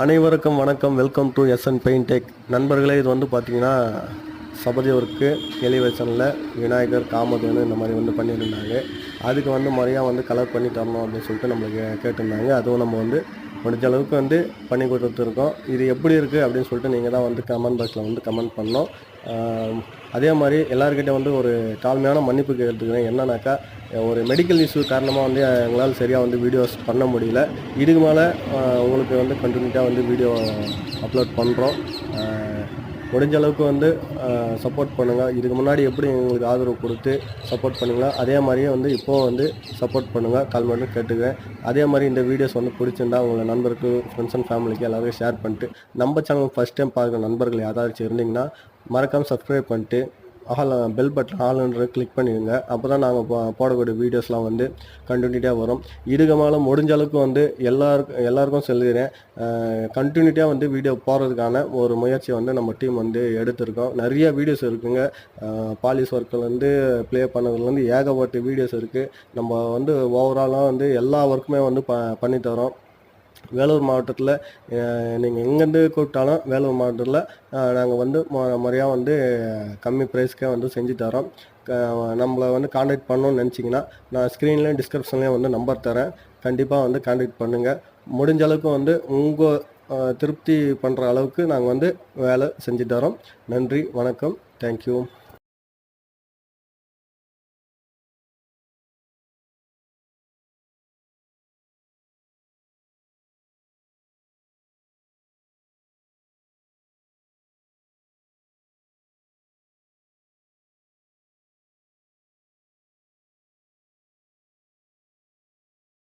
அனைவருக்கும் வணக்கம். Welcome to SN paint tech நண்பர்களே. இது வந்து பார்த்தீங்கன்னா சபதி ஒர்க்கு எலிவேஷனில் விநாயகர் காமதேனு இந்த மாதிரி வந்து பண்ணியிருந்தாங்க. அதுக்கு வந்து முறையாக வந்து கலர் பண்ணி தரணும் அப்படின்னு சொல்லிட்டு நம்மளுக்கு கேட்டிருந்தாங்க. அதுவும் நம்ம வந்து முடிஞ்ச அளவுக்கு வந்து பண்ணி கொடுத்துருக்கோம். இது எப்படி இருக்குது அப்படின்னு சொல்லிட்டு நீங்கள் தான் வந்து கமெண்ட் பாக்ஸில் வந்து கமெண்ட் பண்ணோம். அதே மாதிரி எல்லாருக்கிட்டே வந்து ஒரு தாழ்மையான மன்னிப்பு கேட்டுக்கிறேன். என்னன்னாக்கா, ஒரு மெடிக்கல் இஷ்யூ காரணமாக வந்து எங்களால் சரியாக வந்து வீடியோஸ் பண்ண முடியல. இதுக்கு மேலே உங்களுக்கு வந்து கண்டினியூட்டாக வந்து வீடியோ அப்லோட் பண்ணுறோம். முடிஞ்ச அளவுக்கு வந்து சப்போர்ட் பண்ணுங்கள். இதுக்கு முன்னாடி எப்படி எங்களுக்கு ஆதரவு கொடுத்து சப்போர்ட் பண்ணுங்களோ அதே மாதிரியே வந்து இப்போது வந்து சப்போர்ட் பண்ணுங்கள் தாழ்மையாக கேட்டுக்கிறேன். அதே மாதிரி இந்த வீடியோஸ் வந்து பிடிச்சிருந்தா உங்களை நண்பர்கள், ஃப்ரெண்ட்ஸ் அண்ட் ஃபேமிலிக்கு எல்லாருக்கும் ஷேர் பண்ணிட்டு, நம்ம சேனல் ஃபஸ்ட் டைம் பார்க்குற நண்பர்கள் யாராச்சும் இருந்தீங்கன்னா மறக்காமல் சப்ஸ்கிரைப் பண்ணிட்டு பெல் பட்டன் ஆல்ன்ற கிளிக் பண்ணிடுங்க. அப்போ தான் நாங்கள் போடக்கூடிய வீடியோஸ்லாம் வந்து கண்டினியூட்டியாக வரும். இதுக்கு மேலே முடிஞ்ச அளவுக்கு வந்து எல்லாருக்கும் சொல்லிடுறேன், கண்டினியூட்டியாக வந்து வீடியோ போடுறதுக்கான ஒரு முயற்சியை வந்து நம்ம டீம் வந்து எடுத்திருக்கோம். நிறைய வீடியோஸ் இருக்குங்க. பாலிஸ் ஒர்க்கிலேருந்து ப்ளே பண்ணதுலேருந்து ஏகப்பட்ட வீடியோஸ் இருக்குது. நம்ம வந்து ஓவராலாக வந்து எல்லா ஒர்க்குமே வந்து பண்ணித்தரோம். வேலூர் மாவட்டத்தில் நீங்கள் எங்கேருந்து கூப்பிட்டாலும் வேலூர் மாவட்டத்தில் நாங்கள் வந்து முறையாக வந்து கம்மி ப்ரைஸ்க்கே வந்து செஞ்சு தரோம். நம்மளை வந்து காண்டாக்ட் பண்ணணும்னு நினச்சிங்கன்னா நான் ஸ்க்ரீன்லேயும் டிஸ்கிரிப்ஷன்லேயும் வந்து நம்பர் தரேன். கண்டிப்பாக வந்து காண்டாக்ட் பண்ணுங்கள். முடிஞ்ச அளவுக்கு வந்து உங்கள் திருப்தி பண்ணுற அளவுக்கு நாங்கள் வந்து வேலை செஞ்சு தரோம். நன்றி, வணக்கம், தேங்க்யூ.